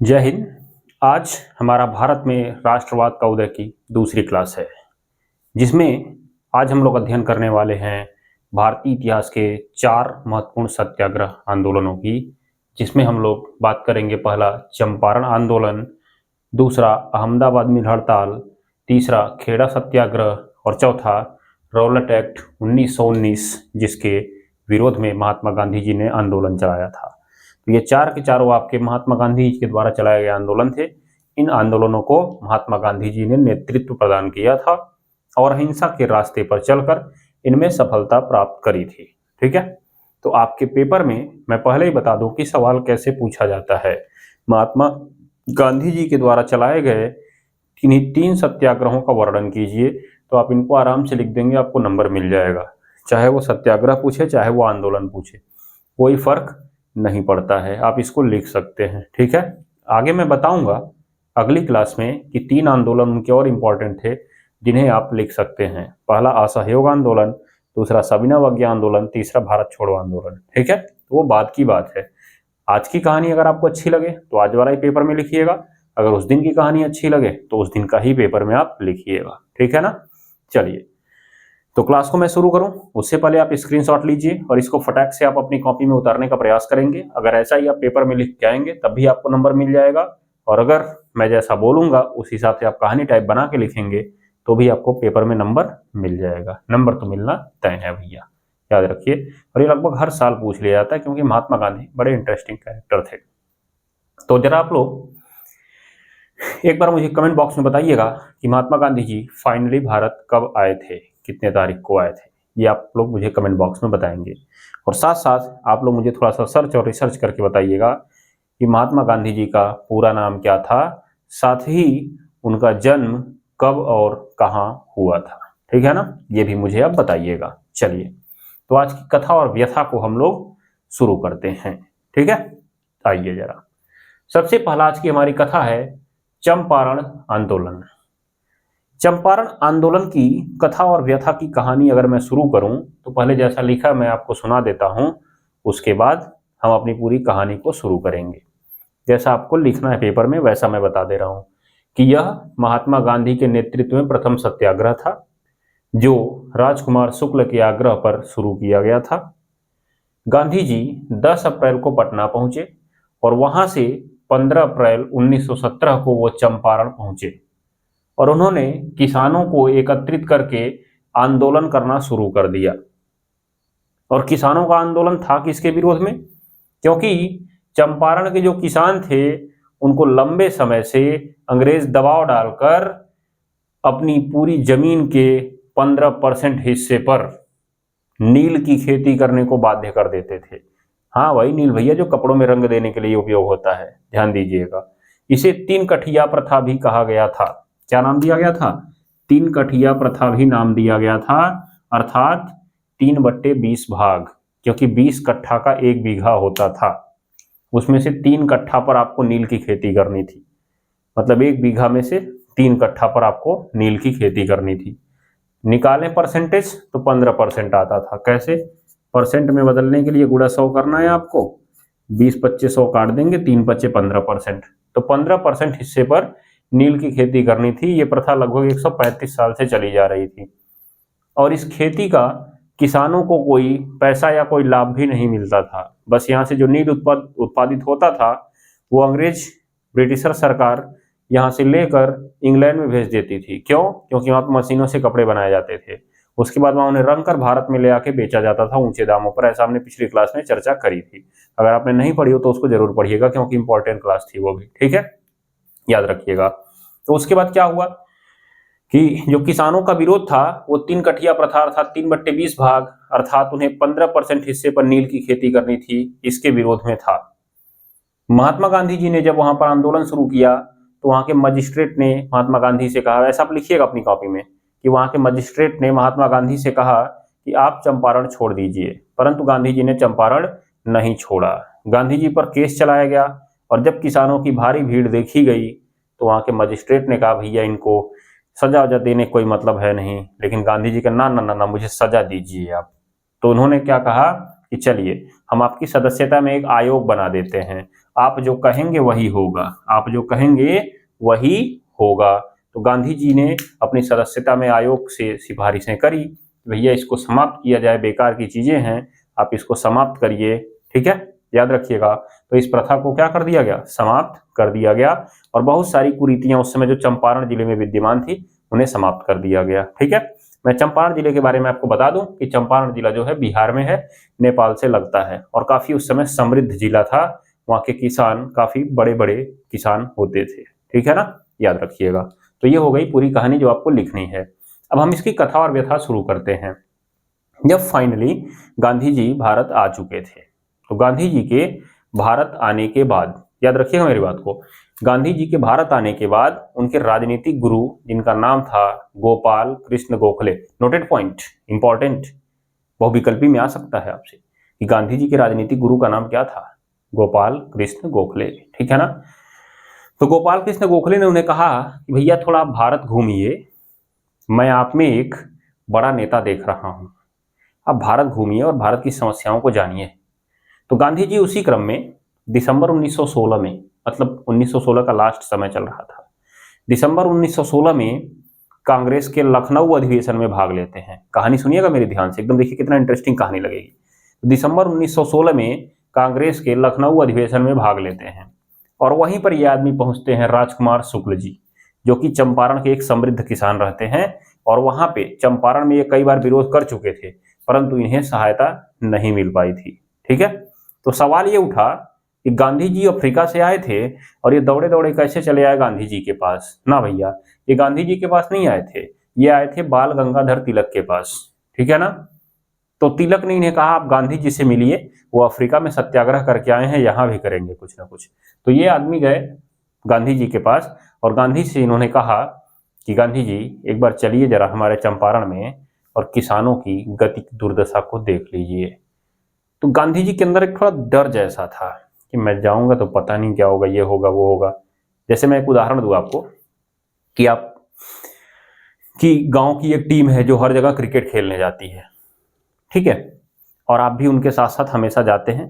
जय हिंद। आज हमारा भारत में राष्ट्रवाद का उदय की दूसरी क्लास है, जिसमें आज हम लोग अध्ययन करने वाले हैं भारतीय इतिहास के 4 महत्वपूर्ण सत्याग्रह आंदोलनों की, जिसमें हम लोग बात करेंगे पहला चंपारण आंदोलन, दूसरा अहमदाबाद मिल हड़ताल, तीसरा खेड़ा सत्याग्रह और चौथा रौलट एक्ट 1919, जिसके विरोध में महात्मा गांधी जी ने आंदोलन चलाया था। तो ये चार के चारों आपके महात्मा गांधी जी के द्वारा चलाए गए आंदोलन थे। इन आंदोलनों को महात्मा गांधी जी ने नेतृत्व प्रदान किया था और अहिंसा के रास्ते पर चलकर इनमें सफलता प्राप्त करी थी। ठीक है, तो आपके पेपर में मैं पहले ही बता दूं कि सवाल कैसे पूछा जाता है। महात्मा गांधी जी के द्वारा चलाए गए इन्हीं 3 सत्याग्रहों का वर्णन कीजिए, तो आप इनको आराम से लिख देंगे, आपको नंबर मिल जाएगा। चाहे वो सत्याग्रह पूछे चाहे वो आंदोलन पूछे, कोई फर्क नहीं पड़ता है, आप इसको लिख सकते हैं। ठीक है, आगे मैं बताऊंगा अगली क्लास में कि 3 आंदोलन उनके और इम्पोर्टेंट थे जिन्हें आप लिख सकते हैं। पहला असहयोग आंदोलन, दूसरा सविनय अवज्ञा आंदोलन, तीसरा भारत छोड़ो आंदोलन। ठीक है, तो वो बाद की बात है। आज की कहानी अगर आपको अच्छी लगे तो आज वाला ही पेपर में लिखिएगा, अगर उस दिन की कहानी अच्छी लगे तो उस दिन का ही पेपर में आप लिखिएगा। ठीक है ना, चलिए तो क्लास को मैं शुरू करूं उससे पहले आप स्क्रीनशॉट लीजिए और इसको फटाक से आप अपनी कॉपी में उतारने का प्रयास करेंगे। अगर ऐसा ही आप पेपर में लिख के आएंगे तब भी आपको नंबर मिल जाएगा, और अगर मैं जैसा बोलूंगा उस हिसाब से आप कहानी टाइप बना के लिखेंगे तो भी आपको पेपर में नंबर मिल जाएगा। नंबर तो मिलना तय है भैया, याद रखिए। और ये लगभग हर साल पूछ लिया जाता है क्योंकि महात्मा गांधी बड़े इंटरेस्टिंग कैरेक्टर थे। तो जरा आप लोग एक बार मुझे कमेंट बॉक्स में बताइएगा कि महात्मा गांधी जी फाइनली भारत कब आए थे, कितने तारीख को आए थे, ये आप लोग मुझे कमेंट बॉक्स में बताएंगे। और साथ साथ आप लोग मुझे थोड़ा सा सर्च और रिसर्च करके बताइएगा कि महात्मा गांधी जी का पूरा नाम क्या था, साथ ही उनका जन्म कब और कहाँ हुआ था। ठीक है ना, ये भी मुझे आप बताइएगा। चलिए तो आज की कथा और व्यथा को हम लोग शुरू करते हैं। ठीक है, आइए जरा। सबसे पहला आज की हमारी कथा है चंपारण आंदोलन। चंपारण आंदोलन की कथा और व्यथा की कहानी अगर मैं शुरू करूं तो पहले जैसा लिखा मैं आपको सुना देता हूं, उसके बाद हम अपनी पूरी कहानी को शुरू करेंगे। जैसा आपको लिखना है पेपर में वैसा मैं बता दे रहा हूं कि यह महात्मा गांधी के नेतृत्व में प्रथम सत्याग्रह था, जो राजकुमार शुक्ल के आग्रह पर शुरू किया गया था। गांधी जी 10 अप्रैल को पटना पहुंचे और वहां से 15 अप्रैल 1917 को वो चंपारण पहुंचे और उन्होंने किसानों को एकत्रित करके आंदोलन करना शुरू कर दिया। और किसानों का आंदोलन था किसके विरोध में? क्योंकि चंपारण के जो किसान थे उनको लंबे समय से अंग्रेज दबाव डालकर अपनी पूरी जमीन के 15% हिस्से पर नील की खेती करने को बाध्य कर देते थे। हाँ वही नील भैया जो कपड़ों में रंग देने के लिए उपयोग होता है, ध्यान दीजिएगा। इसे 3 कठिया प्रथा भी कहा गया था। क्या नाम दिया गया था? 3 कठिया प्रथा भी नाम दिया गया था, अर्थात 3/20 भाग, क्योंकि 20 कट्ठा का 1 बीघा होता था, उसमें से 3 कट्ठा पर आपको नील की खेती करनी थी। मतलब 1 बीघा में से 3 कट्ठा पर आपको नील की खेती करनी थी। निकालें परसेंटेज तो 15% आता था। कैसे? परसेंट में बदलने के लिए गुणा 100 करना है आपको, 20-25 काट देंगे, 3-5 15%, तो 15% हिस्से पर नील की खेती करनी थी। ये प्रथा लगभग 135 साल से चली जा रही थी और इस खेती का किसानों को कोई पैसा या कोई लाभ भी नहीं मिलता था। बस यहाँ से जो नील उत्पादित होता था वो अंग्रेज ब्रिटिशर सरकार यहाँ से लेकर इंग्लैंड में भेज देती थी। क्यों? क्योंकि वहाँ पर मशीनों से कपड़े बनाए जाते थे। उसके बाद वहाँ उन्हें रंग कर भारत में ले आके बेचा जाता था ऊंचे दामों पर। ऐसा हमने पिछली क्लास में चर्चा करी थी। अगर आपने नहीं पढ़ी हो तो उसको जरूर पढ़िएगा क्योंकि इंपॉर्टेंट क्लास थी वो भी। ठीक है, याद रखिएगा। तो उसके बाद क्या हुआ कि जो किसानों का विरोध था वो 3 कठिया प्रथा अर्थात 3/20 भाग अर्थात उन्हें 15% हिस्से पर नील की खेती करनी थी, इसके विरोध में था। महात्मा गांधी जी ने जब वहां पर आंदोलन शुरू किया तो वहां के मजिस्ट्रेट ने महात्मा गांधी से कहा, ऐसा आप लिखिएगा अपनी कॉपी में, कि वहां के मजिस्ट्रेट ने महात्मा गांधी से कहा कि आप चंपारण छोड़ दीजिए, परंतु गांधी जी ने चंपारण नहीं छोड़ा। गांधी जी पर केस चलाया गया और जब किसानों की भारी भीड़ देखी गई तो वहां के मजिस्ट्रेट ने कहा भैया इनको सजा वजा देने कोई मतलब है नहीं, लेकिन गांधी जी का ना ना ना ना मुझे सजा दीजिए आप। तो उन्होंने क्या कहा कि चलिए हम आपकी सदस्यता में एक आयोग बना देते हैं, आप जो कहेंगे वही होगा, आप जो कहेंगे वही होगा। तो गांधी जी ने अपनी सदस्यता में आयोग से सिफारिशें करी, भैया इसको समाप्त किया जाए, बेकार की चीजें हैं, आप इसको समाप्त करिए। ठीक है, याद रखिएगा। तो इस प्रथा को क्या कर दिया गया, समाप्त कर दिया गया। और बहुत सारी कुरीतियां उस समय जो चंपारण जिले में विद्यमान थी उन्हें समाप्त कर दिया गया। ठीक है, मैं चंपारण जिले के बारे में आपको बता दूं कि चंपारण जिला जो है बिहार में है, नेपाल से लगता है, और काफी उस समय समृद्ध जिला था। वहां के किसान काफी बड़े बड़े किसान होते थे। ठीक है ना, याद रखिएगा। तो ये हो गई पूरी कहानी जो आपको लिखनी है। अब हम इसकी कथा और व्यथा शुरू करते हैं। जब फाइनली गांधी जी भारत आ चुके थे, तो गांधी जी के भारत आने के बाद, याद रखिएगा मेरी बात को, गांधी जी के भारत आने के बाद उनके राजनीतिक गुरु, जिनका नाम था Gopal Krishna Gokhale, noted point important, बहुविकल्पी में आ सकता है आपसे कि गांधी जी के राजनीतिक गुरु का नाम क्या था, गोपाल कृष्ण गोखले। ठीक है ना। तो गोपाल कृष्ण गोखले ने उन्हें कहा कि भैया थोड़ा आप भारत घूमिए, मैं आप में एक बड़ा नेता देख रहा हूं, आप भारत घूमिए और भारत की समस्याओं को जानिए। तो गांधी जी उसी क्रम में दिसंबर 1916 में, मतलब 1916 का लास्ट समय चल रहा था, दिसंबर 1916 में कांग्रेस के लखनऊ अधिवेशन में भाग लेते हैं। कहानी सुनिएगा मेरे ध्यान से, एकदम देखिए कितना इंटरेस्टिंग कहानी लगेगी। दिसंबर 1916 में कांग्रेस के लखनऊ अधिवेशन में भाग लेते हैं, और वहीं पर ये आदमी पहुंचते हैं राजकुमार शुक्ल जी, जो कि चंपारण के एक समृद्ध किसान रहते हैं, और वहां पे चंपारण में ये कई बार विरोध कर चुके थे, परंतु इन्हें सहायता नहीं मिल पाई थी। ठीक है, तो सवाल ये उठा कि गांधी जी अफ्रीका से आए थे और ये दौड़े दौड़े कैसे चले आए गांधी जी के पास। ना भैया, ये गांधी जी के पास नहीं आए थे, ये आए थे बाल गंगाधर तिलक के पास। ठीक है ना। तो तिलक ने इन्हें कहा आप गांधी जी से मिलिए, वो अफ्रीका में सत्याग्रह करके आए हैं, यहां भी करेंगे कुछ ना कुछ। तो ये आदमी गए गांधी जी के पास, और गांधी से इन्होंने कहा कि गांधी जी एक बार चलिए जरा हमारे चंपारण में और किसानों की गति दुर्दशा को देख लीजिए। तो गांधी जी के अंदर एक थोड़ा डर जैसा था कि मैं जाऊंगा तो पता नहीं क्या होगा, ये होगा वो होगा। जैसे मैं एक उदाहरण दूं आपको कि आप कि गांव की एक टीम है जो हर जगह क्रिकेट खेलने जाती है, ठीक है, और आप भी उनके साथ साथ हमेशा जाते हैं।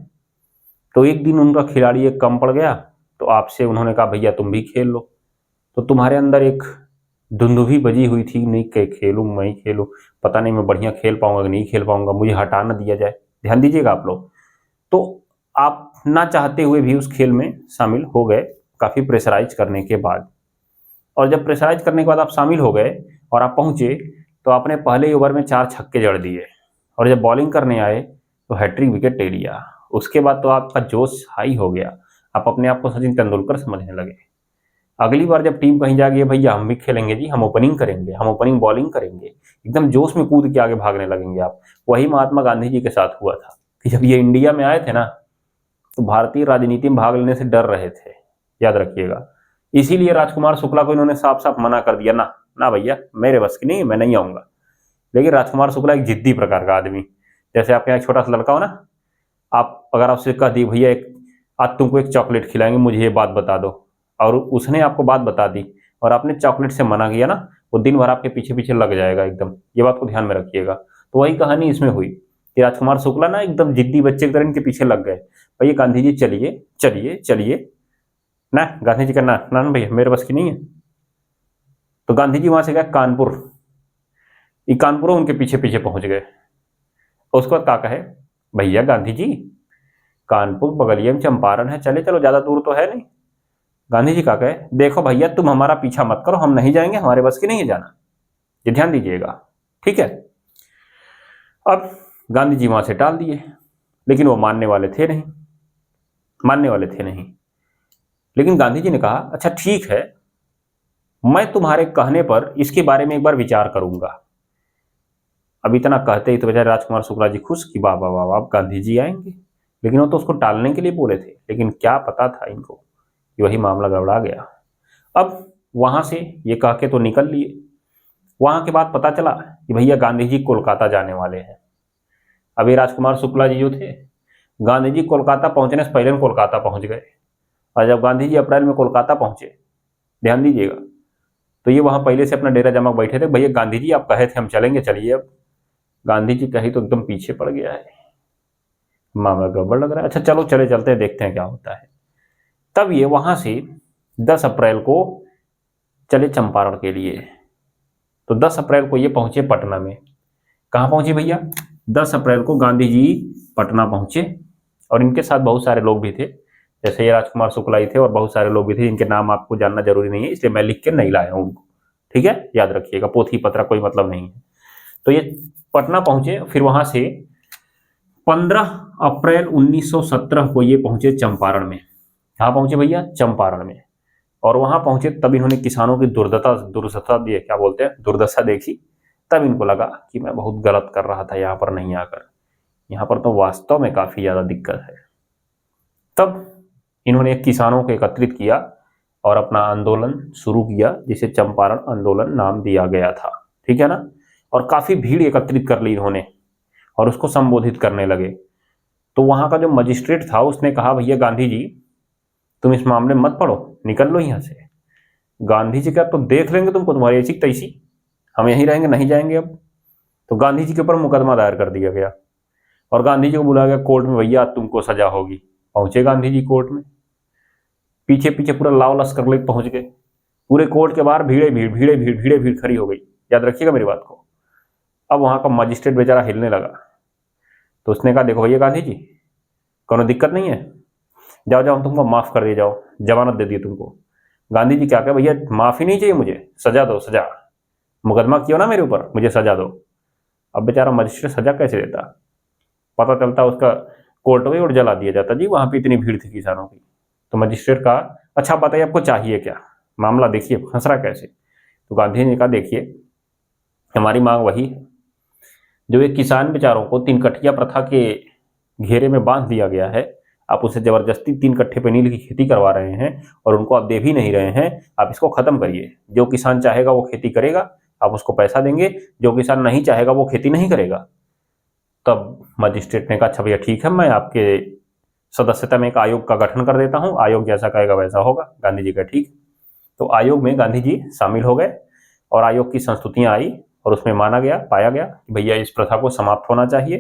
तो एक दिन उनका खिलाड़ी एक कम पड़ गया, तो आपसे उन्होंने कहा भैया तुम भी खेल लो। तो तुम्हारे अंदर एक धुंधुभी बजी हुई थी, नहीं के खेलूं मैं ही खेलूं, पता नहीं मैं बढ़िया खेल पाऊंगा कि नहीं खेल पाऊंगा, मुझे हटा ना दिया जाए। ध्यान दीजिएगा आप लोग। तो आप ना चाहते हुए भी उस खेल में शामिल हो गए, काफी प्रेशराइज करने के बाद। और जब प्रेशराइज करने के बाद आप शामिल हो गए और आप पहुंचे, तो आपने पहले ही ओवर में 4 छक्के जड़ दिए, और जब बॉलिंग करने आए तो हैट्रिक विकेट ले लिया। उसके बाद तो आपका जोश हाई हो गया, आप अपने आप को सचिन तेंदुलकर समझने लगे। अगली बार जब टीम कहीं जाएगी भैया हम भी खेलेंगे जी, हम ओपनिंग करेंगे, हम ओपनिंग बॉलिंग करेंगे, एकदम जोश में कूद के आगे भागने लगेंगे आप। वही महात्मा गांधी जी के साथ हुआ था कि जब ये इंडिया में आए थे ना, तो भारतीय राजनीति में भाग लेने से डर रहे थे, याद रखिएगा। इसीलिए राजकुमार शुक्ला को इन्होंने साफ साफ मना कर दिया, ना ना भैया मेरे बस की नहीं, मैं नहीं आऊंगा। लेकिन राजकुमार शुक्ला एक जिद्दी प्रकार का आदमी, जैसे आपके यहाँ छोटा सा लड़का हो ना, आप अगर आपसे कह दी भैया एक आज तुमको एक चॉकलेट खिलाएंगे, मुझे ये बात बता दो, और उसने आपको बात बता दी और आपने चॉकलेट से मना किया ना, वो दिन भर आपके पीछे पीछे लग जाएगा एकदम। ये बात को ध्यान में रखिएगा। तो वही कहानी इसमें हुई कि राजकुमार शुक्ला ना एकदम जिद्दी बच्चे की तरह इनके पीछे लग गए, भैया गांधी जी चलिए चलिए चलिए, ना गांधी जी का ना ना भैया मेरे बस की नहीं है। तो गांधी जी वहां से गए कानपुर, ये कानपुर उनके पीछे पीछे पहुंच गए। उसके बाद क्या कहे, भैया गांधी जी कानपुर बगलिया में चंपारण है, चले चलो, ज्यादा दूर तो है नहीं। गांधी जी का कहे देखो भैया तुम हमारा पीछा मत करो, हम नहीं जाएंगे, हमारे बस की नहीं है जाना, ये ध्यान दीजिएगा। ठीक है। अब गांधी जी वहां से टाल दिए, लेकिन वो मानने वाले थे नहीं, मानने वाले थे नहीं। लेकिन गांधी जी ने कहा अच्छा ठीक है, मैं तुम्हारे कहने पर इसके बारे में एक बार विचार करूंगा। अब इतना कहते ही तो बेचारे राजकुमार शुक्ला जी खुश कि वाह वाह वाह वाह गांधी जी आएंगे, लेकिन वो तो उसको टालने के लिए बोले थे, लेकिन क्या पता था इनको कि वही मामला गड़बड़ा गया। अब वहां से ये कह के तो निकल लिए। वहां के बाद पता चला कि भैया गांधी जी कोलकाता जाने वाले हैं। अभी राजकुमार शुक्ला जी जो थे, गांधी जी कोलकाता पहुंचने से पहले कोलकाता पहुंच गए, और जब गांधी जी अप्रैल में कोलकाता पहुंचे, ध्यान दीजिएगा, तो ये वहां पहले से अपना डेरा जमा बैठे थे, भैया गांधी जी आप कहे थे हम चलेंगे, चलिए। अब गांधी जी कही तो एकदम पीछे पड़ गया है। मामला गड़बड़ लग रहा है। अच्छा चलो चले चलते हैं, देखते हैं क्या होता है। तब ये वहां से 10 अप्रैल को चले चंपारण के लिए। तो 10 अप्रैल को ये पहुंचे पटना में। कहाँ पहुंचे भैया? 10 अप्रैल को गांधी जी पटना पहुंचे और इनके साथ बहुत सारे लोग भी थे, जैसे ये राजकुमार शुक्ला ही थे और बहुत सारे लोग भी थे जिनके नाम आपको जानना जरूरी नहीं है, इसलिए मैं लिख के नहीं लाया हूं उनको। ठीक है, याद रखिएगा, पोथी पत्रा कोई मतलब नहीं है। तो ये पटना पहुंचे, फिर वहां से 15 अप्रैल 1917 को ये पहुंचे चंपारण में। कहाँ पहुंचे भैया? चंपारण में। और वहां पहुंचे तब इन्होंने किसानों की दुर्दशा क्या बोलते हैं, दुर्दशा देखी। तब इनको लगा कि मैं बहुत गलत कर रहा था यहाँ पर नहीं आकर, यहाँ पर तो वास्तव में काफी ज्यादा दिक्कत है। तब इन्होंने किसानों को एकत्रित किया और अपना आंदोलन शुरू किया, जिसे चंपारण आंदोलन नाम दिया गया था। ठीक है ना? और काफी भीड़ एकत्रित कर ली इन्होंने और उसको संबोधित करने लगे। तो वहां का जो मजिस्ट्रेट था उसने कहा, भैया गांधी जी तुम इस मामले में मत पड़ो, निकल लो यहाँ से। गांधी जी क्या तो देख लेंगे तुमको, तुम्हारी ऐसी तैसी, हम यहीं रहेंगे, नहीं जाएंगे अब। तो गांधी जी के ऊपर मुकदमा दायर कर दिया गया और गांधी जी को बुलाया गया कोर्ट में, भैया तुमको सजा होगी। पहुंचे गांधी जी कोर्ट में, पीछे पीछे पूरा लाव लश्कर लेके पहुंच गए। पूरे कोर्ट के बाहर भीड़े भीड़ खड़ी हो गई। याद रखिएगा मेरी बात को। अब वहां का मजिस्ट्रेट बेचारा हिलने लगा, तो उसने कहा, देखो भैया गांधी जी, कोनो दिक्कत नहीं है, जाओ जाओ हम तुमको माफ कर दिए, जाओ जमानत दे दी तुमको। गांधी जी क्या कहे, भैया माफी नहीं चाहिए मुझे, सजा दो, सजा, मुकदमा किया ना मेरे ऊपर, मुझे सजा दो। अब बेचारा मजिस्ट्रेट सजा कैसे देता? पता चलता उसका कोर्ट में और जला दिया जाता। जी वहां पे इतनी भीड़ थी किसानों की। तो मजिस्ट्रेट का, अच्छा बताइए आपको चाहिए क्या, मामला देखिए फंस रहा कैसे। तो गांधी ने कहा, देखिए हमारी मांग वही है जो एक किसान बेचारों को 3 कट्ठिया प्रथा के घेरे में बांध दिया गया है। आप उसे जबरदस्ती 3 कट्ठे पे नील की खेती करवा रहे हैं और उनको आप दे भी नहीं रहे हैं। आप इसको खत्म करिए। जो किसान चाहेगा वो खेती करेगा, आप उसको पैसा देंगे। जो किसान नहीं चाहेगा वो खेती नहीं करेगा। तब मजिस्ट्रेट ने कहा, अच्छा भैया ठीक है, मैं आपके सदस्यता में एक आयोग का गठन कर देता हूं, आयोग जैसा कहेगा वैसा होगा। गांधी जी का ठीक। तो आयोग में गांधी जी शामिल हो गए और आयोग की संस्तुतियां आई और उसमें पाया गया कि भैया इस प्रथा को समाप्त होना चाहिए।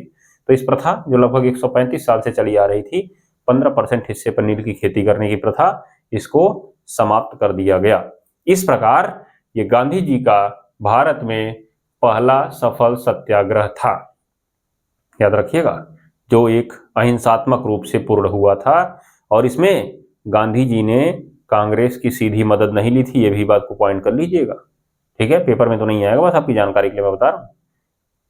तो इस प्रथा जो लगभग 135 साल से चली आ रही थी, 15% हिस्से पर नील की खेती करने की प्रथा, इसको समाप्त कर दिया गया। इस प्रकार ये गांधी जी का भारत में पहला सफल सत्याग्रह था। याद रखिएगा, जो एक अहिंसात्मक रूप से पूर्ण हुआ था और इसमें गांधी जी ने कांग्रेस की सीधी मदद नहीं ली थी। ये भी बात को पॉइंट कर लीजिएगा। ठीक है, पेपर में तो नहीं आएगा, बस आपकी जानकारी के लिए मैं बता रहा हूँ।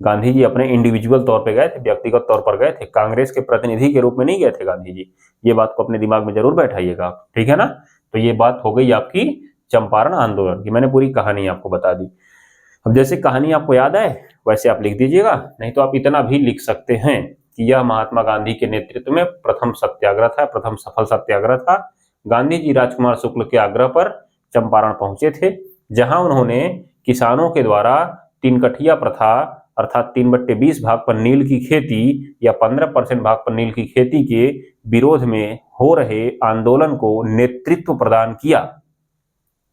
गांधी जी अपने इंडिविजुअल तौर पे गए थे, व्यक्तिगत तौर पर गए थे, कांग्रेस के प्रतिनिधि के रूप में नहीं गए थे गांधी जी। ये बात को अपने दिमाग में जरूर बैठाइएगा आप। ठीक है ना? तो ये बात हो गई आपकी चंपारण आंदोलन की। मैंने पूरी कहानी आपको बता दी। अब जैसे कहानी आपको याद आए वैसे आप लिख दीजिएगा, नहीं तो आप इतना भी लिख सकते हैं कि यह महात्मा गांधी के नेतृत्व में प्रथम सत्याग्रह था, प्रथम सफल सत्याग्रह था। गांधी जी राजकुमार शुक्ल के आग्रह पर चंपारण पहुंचे थे, जहां उन्होंने किसानों के द्वारा 3 कट्ठिया प्रथा अर्थात 3/20 भाग पर नील की खेती या 15% भाग पर नील की खेती के विरोध में हो रहे आंदोलन को नेतृत्व प्रदान किया।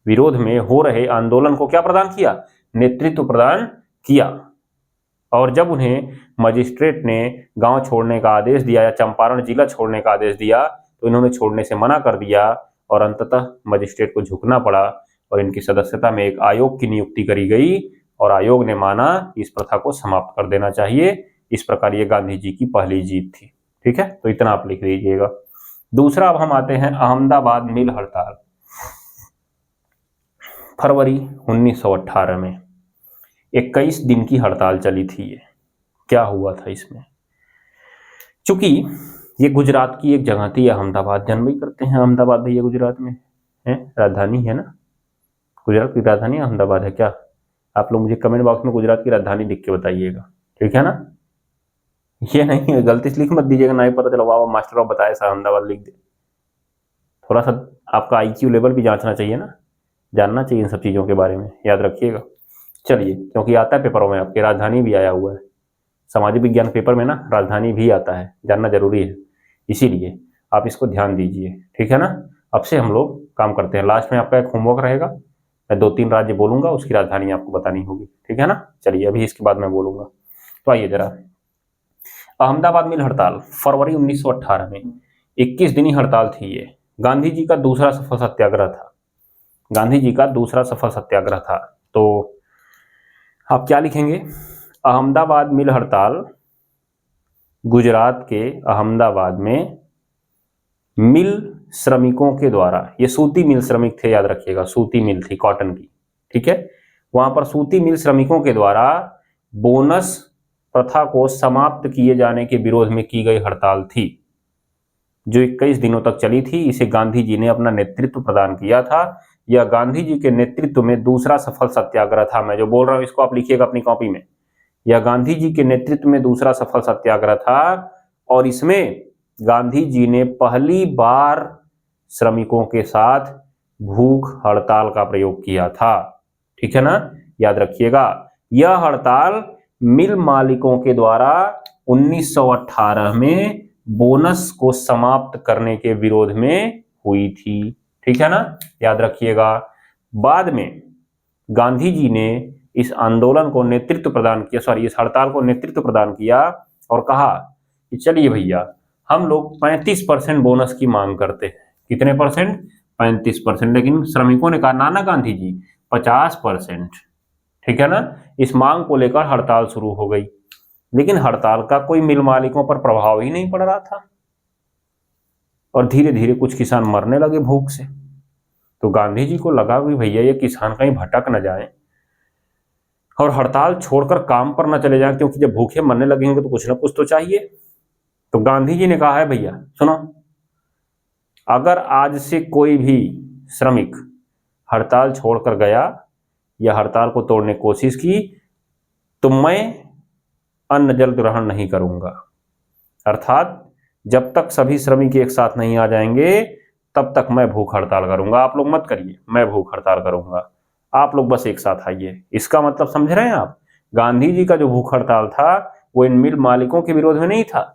विरोध में हो रहे आंदोलन को क्या प्रदान किया? नेतृत्व प्रदान किया। और जब उन्हें मजिस्ट्रेट ने गांव छोड़ने का आदेश दिया या चंपारण जिला छोड़ने का आदेश दिया, तो इन्होंने छोड़ने से मना कर दिया और अंततः मजिस्ट्रेट को झुकना पड़ा और इनकी सदस्यता में एक आयोग की नियुक्ति करी गई और आयोग ने माना इस प्रथा को समाप्त कर देना चाहिए। इस प्रकार ये गांधी जी की पहली जीत थी। ठीक है, तो इतना आप लिख लीजिएगा। दूसरा, अब हम आते हैं अहमदाबाद मिल हड़ताल। फरवरी 1918 में 21 दिन की हड़ताल चली थी। ये क्या हुआ था इसमें? चूंकि ये गुजरात की एक जगह थी, अहमदाबाद, जानवी करते हैं अहमदाबाद भैया गुजरात में है, राजधानी है ना, गुजरात की राजधानी अहमदाबाद है क्या? आप लोग मुझे कमेंट बॉक्स में गुजरात की राजधानी लिख के बताइएगा। ठीक है ना? ये नहीं गलती से लिख मत दीजिएगा, नहीं पता चलो वाह मास्टर आप बताया सा अहमदाबाद लिख दे। थोड़ा सा आपका IQ लेवल भी जांचना चाहिए ना, जानना चाहिए इन सब चीजों के बारे में। याद रखिएगा। चलिए, क्योंकि आता है पेपरों में आपके, राजधानी भी आया हुआ है सामाजिक विज्ञान पेपर में ना, राजधानी भी आता है, जानना जरूरी है, इसीलिए आप इसको ध्यान दीजिए। ठीक है ना? अब से हम लोग काम करते हैं। लास्ट में आपका एक होमवर्क रहेगा, मैं 2-3 राज्य बोलूंगा, उसकी राजधानी आपको बतानी होगी। ठीक है ना? चलिए, अभी इसके बाद मैं बोलूंगा। तो आइए जरा, अहमदाबाद मिल हड़ताल फरवरी 1918 में 21 दिनी हड़ताल थी ये। गांधी जी का दूसरा सफल सत्याग्रह था। गांधी जी का दूसरा सफल सत्याग्रह था। तो आप क्या लिखेंगे? अहमदाबाद मिल हड़ताल गुजरात के अहमदाबाद में मिल श्रमिकों के द्वारा, ये सूती मिल श्रमिक थे, याद रखिएगा, सूती मिल थी कॉटन की, ठीक है। वहां पर सूती मिल श्रमिकों के द्वारा बोनस प्रथा को समाप्त किए जाने के विरोध में की गई हड़ताल थी, जो 21 दिनों तक चली थी। इसे गांधी जी ने अपना नेतृत्व प्रदान किया था। यह गांधी जी के नेतृत्व में दूसरा सफल सत्याग्रह था। मैं जो बोल रहा हूं इसको आप लिखिएगा अपनी कॉपी में। यह गांधी जी के नेतृत्व में दूसरा सफल सत्याग्रह था और इसमें गांधी जी ने पहली बार श्रमिकों के साथ भूख हड़ताल का प्रयोग किया था, ठीक है ना, याद रखिएगा। यह हड़ताल मिल मालिकों के द्वारा 1918 में बोनस को समाप्त करने के विरोध में हुई थी, ठीक है ना, याद रखिएगा। बाद में गांधी जी ने इस आंदोलन को नेतृत्व प्रदान किया, इस हड़ताल को नेतृत्व प्रदान किया और कहा कि चलिए भैया हम लोग 35% बोनस की मांग करते हैं। कितने परसेंट? 35%। लेकिन श्रमिकों ने कहा ना गांधी जी 50%, ठीक है ना। इस मांग को लेकर हड़ताल शुरू हो गई, लेकिन हड़ताल का कोई मिल मालिकों पर प्रभाव ही नहीं पड़ रहा था और धीरे धीरे कुछ किसान मरने लगे भूख से। तो गांधी जी को लगा कि भैया ये किसान कहीं भटक न जाए और हड़ताल छोड़कर काम पर न चले जाएं, क्योंकि जब भूखे मरने लगेंगे तो कुछ ना कुछ तो चाहिए। तो गांधी जी ने कहा है भैया सुनो, अगर आज से कोई भी श्रमिक हड़ताल छोड़कर गया या हड़ताल को तोड़ने की कोशिश की तो मैं अन्न जल ग्रहण नहीं करूंगा। अर्थात जब तक सभी श्रमिक एक साथ नहीं आ जाएंगे तब तक मैं भूख हड़ताल करूंगा। आप लोग मत करिए, मैं भूख हड़ताल करूंगा, आप लोग बस एक साथ आइए। इसका मतलब समझ रहे हैं आप? गांधी जी का जो भूख हड़ताल था वो इन मिल मालिकों के विरोध में नहीं था।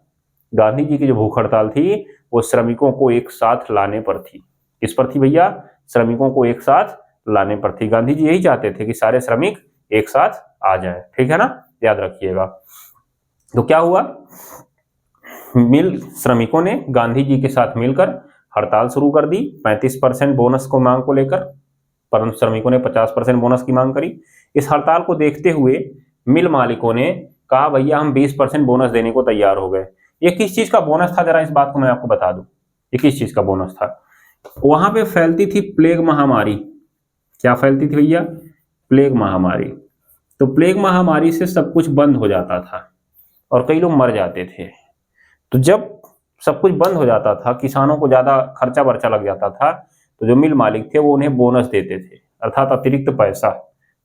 गांधी जी की जो भूख हड़ताल थी वो श्रमिकों को एक साथ लाने पर थी। किस पर थी भैया? श्रमिकों को एक साथ लाने पर थी। गांधी जी यही चाहते थे कि सारे श्रमिक एक साथ आ जाएं, ठीक है ना, याद रखिएगा। तो क्या हुआ? मिल श्रमिकों ने गांधी जी के साथ मिलकर हड़ताल शुरू कर दी 35% बोनस को मांग को लेकर, परंतु श्रमिकों ने 50% बोनस की मांग करी। इस हड़ताल को देखते हुए मिल मालिकों ने कहा भैया हम 20% बोनस देने को तैयार हो गए। ये किस चीज का बोनस था, जरा इस बात को मैं आपको बता दूं। ये किस चीज का बोनस था? वहां पे फैलती थी प्लेग महामारी। क्या फैलती थी भैया? प्लेग महामारी। तो प्लेग महामारी से सब कुछ बंद हो जाता था और कई लोग मर जाते थे। तो जब सब कुछ बंद हो जाता था, किसानों को ज्यादा खर्चा वर्चा लग जाता था, तो जो मिल मालिक थे वो उन्हें बोनस देते थे, अर्थात अतिरिक्त पैसा,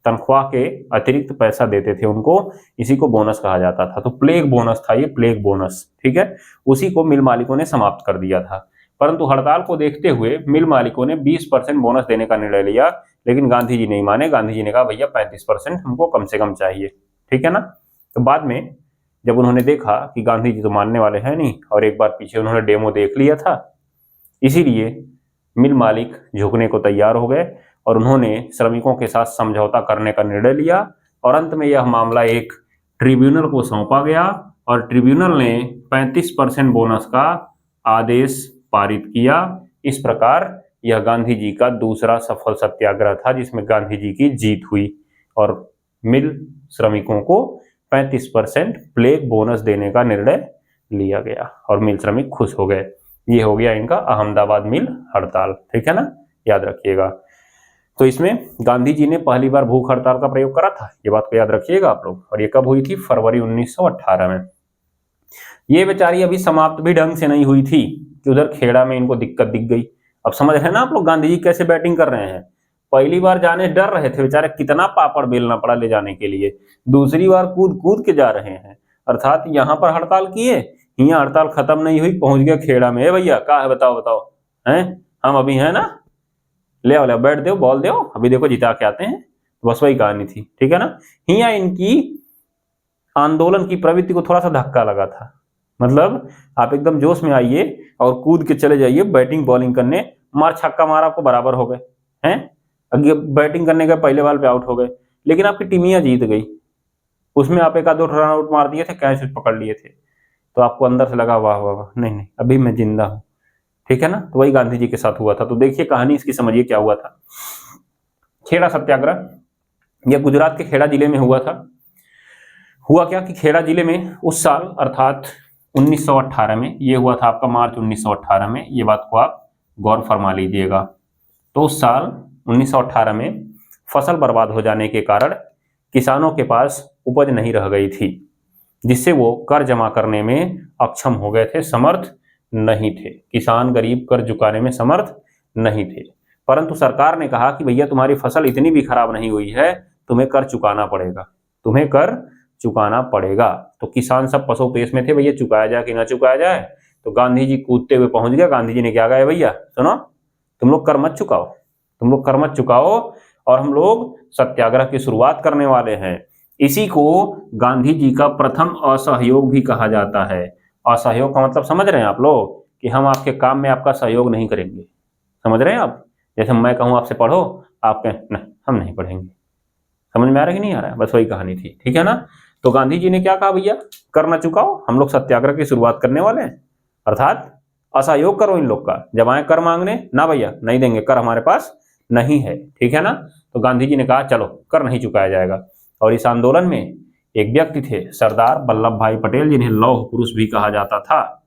तनख्वाह के अतिरिक्त पैसा देते थे उनको। इसी को बोनस कहा जाता था। तो प्लेग बोनस था ये, प्लेग बोनस, ठीक है। उसी को मिल मालिकों ने समाप्त कर दिया था। परंतु हड़ताल को देखते हुए मिल मालिकों ने 20% बोनस देने का निर्णय लिया, लेकिन गांधी जी नहीं माने। गांधी जी ने कहा भैया 35% हमको कम से कम चाहिए, ठीक है ना। तो बाद में जब उन्होंने देखा कि गांधी जी तो मानने वाले हैं नहीं, और एक बार पीछे उन्होंने डेमो देख लिया था, इसीलिए मिल मालिक झुकने को तैयार हो गए और उन्होंने श्रमिकों के साथ समझौता करने का निर्णय लिया। और अंत में यह मामला एक ट्रिब्यूनल को सौंपा गया और ट्रिब्यूनल ने 35% बोनस का आदेश पारित किया। इस प्रकार यह गांधी जी का दूसरा सफल सत्याग्रह था, जिसमें गांधी जी की जीत हुई और मिल श्रमिकों को 35% प्लेग बोनस देने का निर्णय लिया गया और मिल श्रमिक खुश हो गए। ये हो गया इनका अहमदाबाद मिल हड़ताल, ठीक है ना, याद रखिएगा। तो इसमें गांधी जी ने पहली बार भूख हड़ताल का प्रयोग करा था, ये बात को याद रखिएगा आप लोग। और ये कब हुई थी? फरवरी 1918 में। ये बेचारी अभी समाप्त भी ढंग से नहीं हुई थी कि उधर खेड़ा में इनको दिक्कत दिख गई। अब समझ रहे हैं ना आप लोग गांधी जी कैसे बैटिंग कर रहे हैं? पहली बार जाने डर रहे थे बेचारे, कितना पापड़ बेलना पड़ा ले जाने के लिए। दूसरी बार कूद कूद के जा रहे हैं, अर्थात यहाँ पर हड़ताल किए, यहाँ हड़ताल खत्म नहीं हुई, पहुंच गया खेड़ा में। भैया क्या है बताओ बताओ, हैं हम अभी हैं ना, ले आओ बैठ दो, बॉल दो, अभी देखो जिता के आते हैं। बस वही कहानी थी, ठीक है ना। यहाँ इनकी आंदोलन की प्रवृत्ति को थोड़ा सा धक्का लगा था। मतलब आप एकदम जोश में आइए और कूद के चले जाइए बैटिंग बॉलिंग करने, मार छक्का मार आपको बराबर हो गए हैं। अगे बैटिंग करने के पहले बॉल पे आउट हो गए, लेकिन आपकी टीमियां जीत गई। उसमें आप एक आधो रन आउट मार दिए थे, कैच पकड़ लिए थे। तो आपको अंदर से लगा वाह वाह वाह, नहीं नहीं अभी मैं जिंदा हूँ, ठीक है ना। तो वही गांधी जी के साथ हुआ था। तो देखिए कहानी इसकी, समझिए क्या हुआ था। खेड़ा सत्याग्रह, यह गुजरात के खेड़ा जिले में हुआ था। हुआ क्या कि खेड़ा जिले में उस साल अर्थात 1918 में, ये हुआ था आपका मार्च 1918 में, ये बात को आप गौर फरमा लीजिएगा। तो उस साल 1918 में फसल बर्बाद हो जाने के कारण किसानों के पास उपज नहीं रह गई थी, जिससे वो कर जमा करने में अक्षम हो गए थे, समर्थ नहीं थे। किसान गरीब कर चुकाने में समर्थ नहीं थे। परंतु सरकार ने कहा कि भैया तुम्हारी फसल इतनी भी खराब नहीं हुई है, तुम्हें कर चुकाना पड़ेगा, तुम्हें कर चुकाना पड़ेगा। तो किसान सब पसोपेश में थे, भैया चुकाया जाए कि ना चुकाया जाए। तो गांधी जी कूदते हुए पहुंच गया। गांधी जी ने क्या कहा, भैया सुनो, तुम लोग कर मत चुकाओ, तुम लोग कर मत चुकाओ, और हम लोग सत्याग्रह की शुरुआत करने वाले हैं। इसी को गांधी जी का प्रथम असहयोग भी कहा जाता है। असहयोग का मतलब समझ रहे हैं आप लोग, कि हम आपके काम में आपका सहयोग नहीं करेंगे। समझ रहे हैं आप? जैसे मैं कहूं आपसे पढ़ो, आप कहें नहीं हम नहीं पढ़ेंगे। समझ में आ रहा है कि नहीं आ रहा है? बस वही कहानी थी, ठीक है ना। तो गांधी जी ने क्या कहा, भैया कर ना चुकाओ, हम लोग सत्याग्रह की शुरुआत करने वाले हैं, अर्थात असहयोग करो इन लोग का। जब आए कर मांगने, ना भैया नहीं देंगे, कर हमारे पास नहीं है, ठीक है ना। तो गांधी जी ने कहा चलो कर नहीं चुकाया जाएगा। और इस आंदोलन में एक व्यक्ति थे, सरदार वल्लभ भाई पटेल, जिन्हें लौह पुरुष भी कहा जाता था।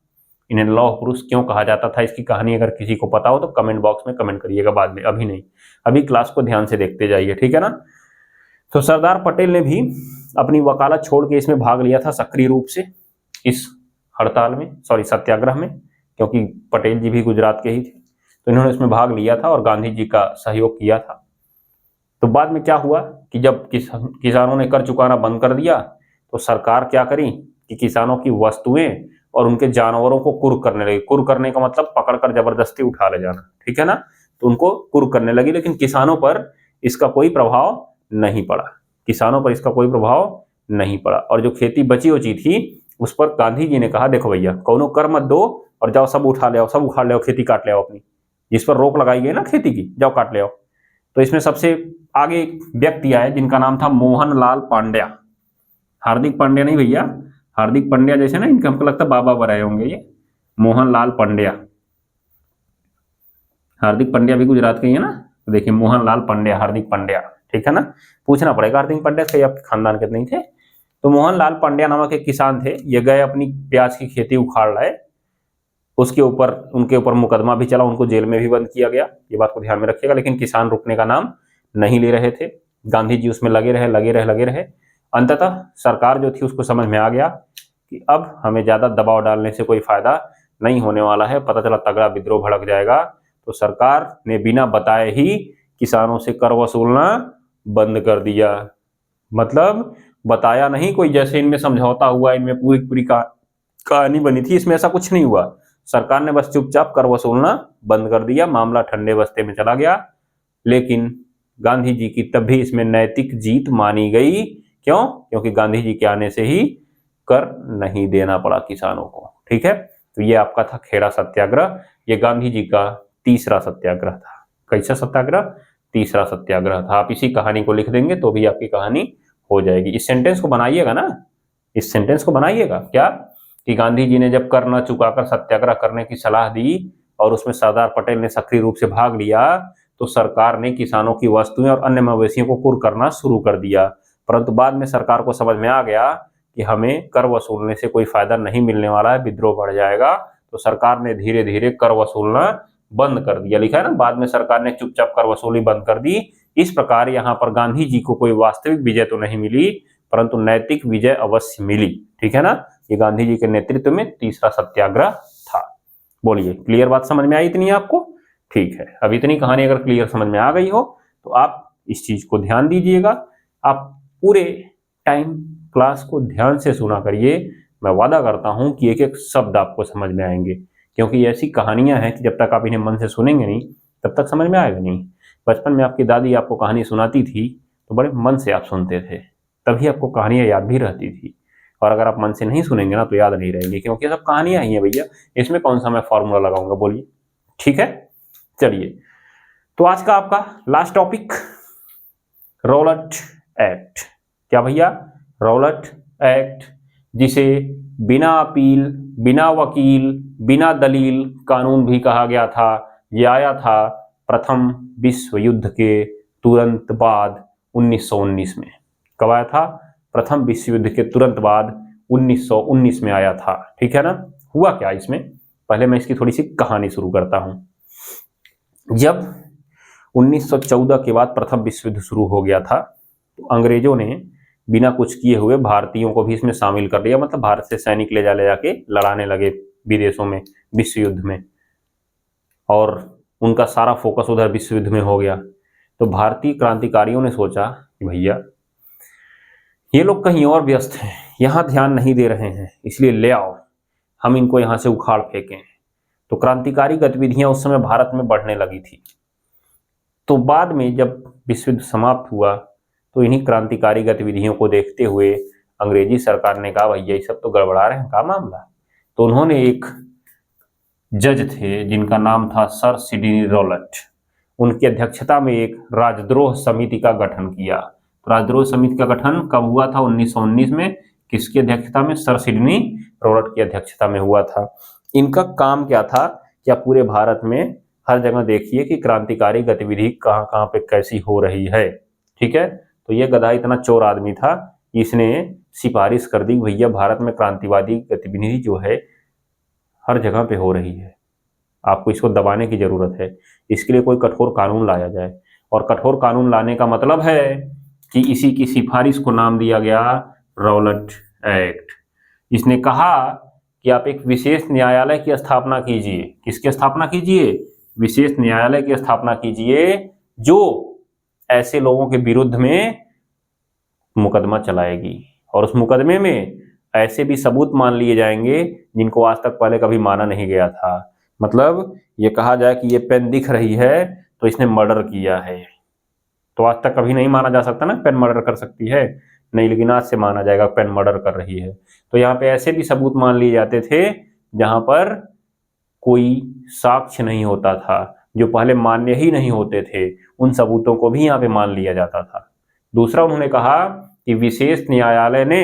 इन्हें लौह पुरुष क्यों कहा जाता था, इसकी कहानी अगर किसी को पता हो तो कमेंट बॉक्स में कमेंट करिएगा, बाद में, अभी नहीं, अभी क्लास को ध्यान से देखते जाइए, ठीक है ना। तो सरदार पटेल ने भी अपनी वकालत छोड़ के इसमें भाग लिया था सक्रिय रूप से, इस हड़ताल में, सॉरी सत्याग्रह में, क्योंकि पटेल जी भी गुजरात के ही थे। तो इन्होंने इसमें भाग लिया था और गांधी जी का सहयोग किया था। तो बाद में क्या हुआ कि जब किसानों ने कर चुकाना बंद कर दिया, तो सरकार क्या करी कि किसानों की वस्तुएं और उनके जानवरों को कुर्क करने लगी। कुर्क करने का मतलब पकड़कर जबरदस्ती उठा ले जाना, ठीक है ना। तो उनको कुर्क करने लगी, लेकिन किसानों पर इसका कोई प्रभाव नहीं पड़ा, किसानों पर इसका कोई प्रभाव नहीं पड़ा। और जो खेती बची उची थी उस पर गांधी जी ने कहा देखो भैया कौनो कर मत दो, और जाओ सब उठा ले आओ, सब उखाड़ ले आओ, खेती काट ले आओ अपनी, जिस पर रोक लगाई गई ना खेती की, जाओ काट ले आओ। तो इसमें सबसे आगे एक व्यक्ति आए जिनका नाम था मोहनलाल पांड्या। हार्दिक पांड्या नहीं भैया, हार्दिक पांड्या जैसे ना इनके हमको लगता है बाबा बनाए होंगे, ये मोहनलाल पांड्या। हार्दिक पांड्या भी गुजरात के ही है ना। तो देखिए मोहनलाल पांड्या, हार्दिक पांड्या, ठीक है ना। पूछना पड़ेगा हार्दिक पांड्या से आपके खानदान के नहीं थे। तो मोहनलाल पांड्या नामक एक किसान थे, ये गए अपनी प्याज की खेती उखाड़ लाए, उसके ऊपर उनके ऊपर मुकदमा भी चला, उनको जेल में भी बंद किया गया, ये बात को ध्यान में रखिएगा। लेकिन किसान रुकने का नाम नहीं ले रहे थे, गांधी जी उसमें लगे रहे लगे रहे लगे रहे। अंततः सरकार जो थी उसको समझ में आ गया कि अब हमें ज्यादा दबाव डालने से कोई फायदा नहीं होने वाला है, पता चला तगड़ा विद्रोह भड़क जाएगा। तो सरकार ने बिना बताए ही किसानों से कर वसूलना बंद कर दिया। मतलब बताया नहीं कोई, जैसे इनमें समझौता हुआ, इनमें पूरी पूरी कहानी बनी थी, इसमें ऐसा कुछ नहीं हुआ। सरकार ने बस चुपचाप कर वसूलना बंद कर दिया, मामला ठंडे बस्ते में चला गया। लेकिन गांधी जी की तब भी इसमें नैतिक जीत मानी गई। क्यों? क्योंकि गांधी जी के आने से ही कर नहीं देना पड़ा किसानों को, ठीक है। तो ये आपका था खेड़ा सत्याग्रह, ये गांधी जी का तीसरा सत्याग्रह था। कैसा सत्याग्रह? तीसरा सत्याग्रह था। आप इसी कहानी को लिख देंगे तो भी आपकी कहानी हो जाएगी। इस सेंटेंस को बनाइएगा ना, इस सेंटेंस को बनाइएगा क्या, कि गांधी जी ने जब कर न चुकाकर सत्याग्रह करने की सलाह दी और उसमें सरदार पटेल ने सक्रिय रूप से भाग लिया, तो सरकार ने किसानों की वस्तुएं और अन्य मवेशियों को कुर्क करना शुरू कर दिया। परंतु बाद में सरकार को समझ में आ गया कि हमें कर वसूलने से कोई फायदा नहीं मिलने वाला है, विद्रोह बढ़ जाएगा। तो सरकार ने धीरे धीरे कर वसूलना बंद कर दिया। लिखा है ना, बाद में सरकार ने चुपचाप कर वसूली बंद कर दी। इस प्रकार यहाँ पर गांधी जी को कोई वास्तविक विजय तो नहीं मिली, परंतु नैतिक विजय अवश्य मिली, ठीक है ना। ये गांधी जी के नेतृत्व में तीसरा सत्याग्रह था। बोलिए क्लियर बात समझ में आई इतनी आपको? ठीक है, अब इतनी कहानी अगर क्लियर समझ में आ गई हो तो आप इस चीज को ध्यान दीजिएगा। आप पूरे टाइम क्लास को ध्यान से सुना करिए, मैं वादा करता हूं कि एक एक शब्द आपको समझ में आएंगे, क्योंकि ऐसी कहानियां हैं कि जब तक आप इन्हें मन से सुनेंगे नहीं तब तक समझ में आएगा नहीं। बचपन में आपकी दादी आपको कहानी सुनाती थी तो बड़े मन से आप सुनते थे, तभी आपको कहानियां याद भी रहती थी। और अगर आप मन से नहीं सुनेंगे ना तो याद नहीं रहेंगी, क्योंकि सब कहानियां ही हैं भैया, इसमें कौन सा मैं फॉर्मूला लगाऊंगा, बोलिए। ठीक है, चलिए तो आज का आपका लास्ट टॉपिक रॉलेट एक्ट। क्या भैया? रॉलेट एक्ट, जिसे बिना अपील, बिना वकील, बिना दलील कानून भी कहा गया था। ये आया था प्रथम विश्व युद्ध के तुरंत बाद 1919 में। कब आया था? प्रथम विश्व युद्ध के तुरंत बाद 1919 में आया था। ठीक है ना। हुआ क्या इसमें, पहले मैं इसकी थोड़ी सी कहानी शुरू करता हूं। जब 1914 के बाद प्रथम विश्व युद्ध शुरू हो गया था तो अंग्रेजों ने बिना कुछ किए हुए भारतीयों को भी इसमें शामिल कर लिया। मतलब भारत से सैनिक ले जाके लड़ाने लगे विदेशों में विश्व युद्ध में, और उनका सारा फोकस उधर विश्व युद्ध में हो गया। तो भारतीय क्रांतिकारियों ने सोचा कि भैया ये लोग कहीं और व्यस्त हैं, यहाँ ध्यान नहीं दे रहे हैं, इसलिए ले आओ हम इनको यहाँ से उखाड़ फेंकें। तो क्रांतिकारी गतिविधियां उस समय भारत में बढ़ने लगी थी। तो बाद में जब विश्व युद्ध समाप्त हुआ तो इन्हीं क्रांतिकारी गतिविधियों को देखते हुए अंग्रेजी सरकार ने कहा भैया ये सब तो गड़बड़ा रहे हैं, क्या मामला। तो उन्होंने एक जज थे जिनका नाम था सर सिडनी रॉलेट, उनकी अध्यक्षता में एक राजद्रोह समिति का गठन किया। तो राजद्रोह समिति का गठन कब हुआ था? 1919 में। किसकी अध्यक्षता में? सर सिडनी रॉलेट की अध्यक्षता में हुआ था। इनका काम क्या था? क्या पूरे भारत में हर जगह देखिए कि क्रांतिकारी गतिविधि कहाँ कहाँ पे कैसी हो रही है। ठीक है। तो ये गधा इतना चोर आदमी था, इसने सिफारिश कर दी भैया भारत में क्रांतिवादी गतिविधि जो है हर जगह पे हो रही है, आपको इसको दबाने की जरूरत है, इसके लिए कोई कठोर कानून लाया जाए। और कठोर कानून लाने का मतलब है कि इसी की सिफारिश को नाम दिया गया रॉलेट एक्ट। इसने कहा कि आप एक विशेष न्यायालय की स्थापना कीजिए। किसकी स्थापना कीजिए? विशेष न्यायालय की स्थापना कीजिए जो ऐसे लोगों के विरुद्ध में मुकदमा चलाएगी, और उस मुकदमे में ऐसे भी सबूत मान लिए जाएंगे जिनको आज तक पहले कभी माना नहीं गया था। मतलब ये कहा जाए कि ये पेन दिख रही है तो इसने मर्डर किया है, तो आज तक कभी नहीं माना जा सकता ना पेन मर्डर कर सकती है, नहीं, लेकिन आज से माना जाएगा पेन मर्डर कर रही है। तो यहाँ पे ऐसे भी सबूत मान लिए जाते थे जहां पर कोई साक्ष्य नहीं होता था, जो पहले मान्य ही नहीं होते थे, उन सबूतों को भी यहाँ पे मान लिया जाता था। दूसरा उन्होंने कहा कि विशेष न्यायालय ने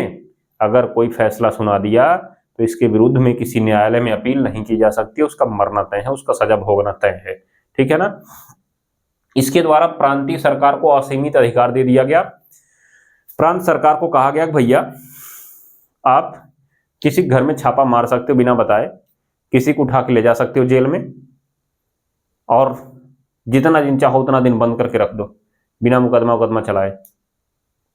अगर कोई फैसला सुना दिया तो इसके विरुद्ध में किसी न्यायालय में अपील नहीं की जा सकती, उसका मरना तय है, उसका सजा भोगना तय है। ठीक है ना। इसके द्वारा प्रांतीय सरकार को असीमित अधिकार दे दिया गया। प्रांत सरकार को कहा गया कि भैया आप किसी घर में छापा मार सकते हो बिना बताए, किसी को उठा के ले जा सकते हो जेल में, और जितना दिन चाहो उतना दिन बंद करके रख दो बिना मुकदमा चलाए।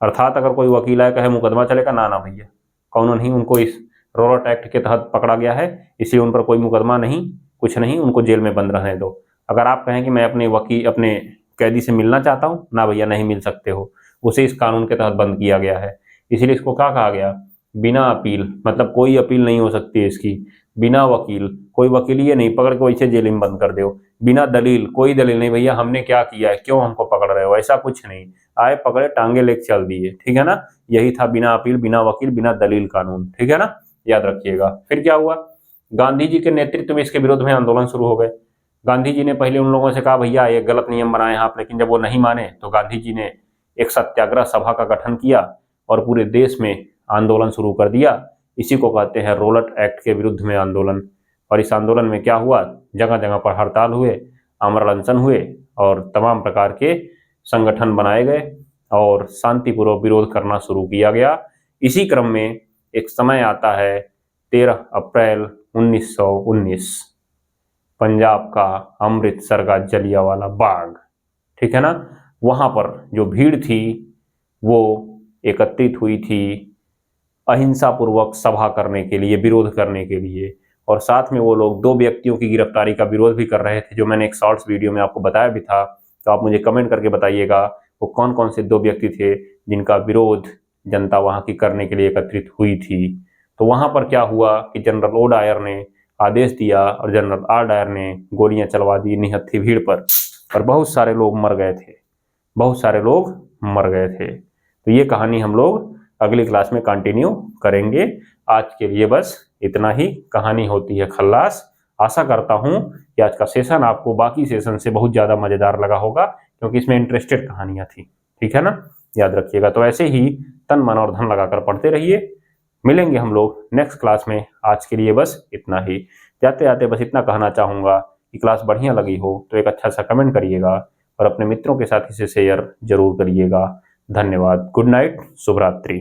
अर्थात अगर कोई वकील आए कहे मुकदमा चलेगा, ना ना भैया, कौन नहीं, उनको इस रॉलेट एक्ट के तहत पकड़ा गया है, इसलिए उन पर कोई मुकदमा नहीं, कुछ नहीं, उनको जेल में बंद रहने दो। अगर आप कहें कि मैं अपने कैदी से मिलना चाहता हूं, ना भैया नहीं मिल सकते हो, उसे इस कानून के तहत बंद किया गया है। इसीलिए इसको क्या कहा गया? बिना अपील, मतलब कोई अपील नहीं हो सकती है इसकी। बिना वकील, कोई वकील ये नहीं पकड़ के वैसे जेल में बंद कर दो। बिना दलील, कोई दलील नहीं, भैया हमने क्या किया है, क्यों हमको पकड़ रहे हो, ऐसा कुछ नहीं, आए पकड़े टांगे लेके चल दिए। ठीक है ना। यही था बिना अपील, बिना वकील, बिना दलील कानून। ठीक है ना, याद रखिएगा। फिर क्या हुआ? गांधी जी के नेतृत्व में इसके विरोध में आंदोलन शुरू हो गए। गांधी जी ने पहले उन लोगों से कहा भैया ये गलत नियम बनाए हैं आप, लेकिन जब वो नहीं माने तो गांधी जी ने एक सत्याग्रह सभा का गठन किया और पूरे देश में आंदोलन शुरू कर दिया। इसी को कहते हैं रॉलेट एक्ट के विरुद्ध में आंदोलन। और इस आंदोलन में क्या हुआ? जगह जगह पर हड़ताल हुए, आमरण अनशन हुए, और तमाम प्रकार के संगठन बनाए गए और शांतिपूर्वक विरोध करना शुरू किया गया। इसी क्रम में एक समय आता है 13 अप्रैल 1919, पंजाब का अमृतसर का जलियांवाला बाग। ठीक है ना। वहां पर जो भीड़ थी वो एकत्रित हुई थी अहिंसा पूर्वक सभा करने के लिए, विरोध करने के लिए। और साथ में वो लोग 2 व्यक्तियों की गिरफ्तारी का विरोध भी कर रहे थे, जो मैंने एक शॉर्ट्स वीडियो में आपको बताया भी था। तो आप मुझे कमेंट करके बताइएगा वो कौन कौन से 2 व्यक्ति थे जिनका विरोध जनता वहां की करने के लिए एकत्रित हुई थी। तो वहां पर क्या हुआ कि जनरल ओ डायर ने आदेश दिया और जनरल आर डायर ने गोलियां चलवा दी निहत्थी भीड़ पर, और बहुत सारे लोग मर गए थे, बहुत सारे लोग मर गए थे। तो ये कहानी हम लोग अगली क्लास में कंटिन्यू करेंगे। आज के लिए बस इतना ही कहानी होती है खल्लास। आशा करता हूं कि आज का सेशन आपको बाकी सेशन से बहुत ज़्यादा मज़ेदार लगा होगा, क्योंकि इसमें इंटरेस्टेड कहानियां थी। ठीक है ना, याद रखिएगा। तो ऐसे ही तन मन और धन लगाकर पढ़ते रहिए। मिलेंगे हम लोग नेक्स्ट क्लास में। आज के लिए बस इतना ही। जाते जाते बस इतना कहना चाहूँगा कि क्लास बढ़िया लगी हो तो एक अच्छा सा कमेंट करिएगा और अपने मित्रों के साथ इसे शेयर जरूर करिएगा। धन्यवाद। Good night. शुभ रात्रि।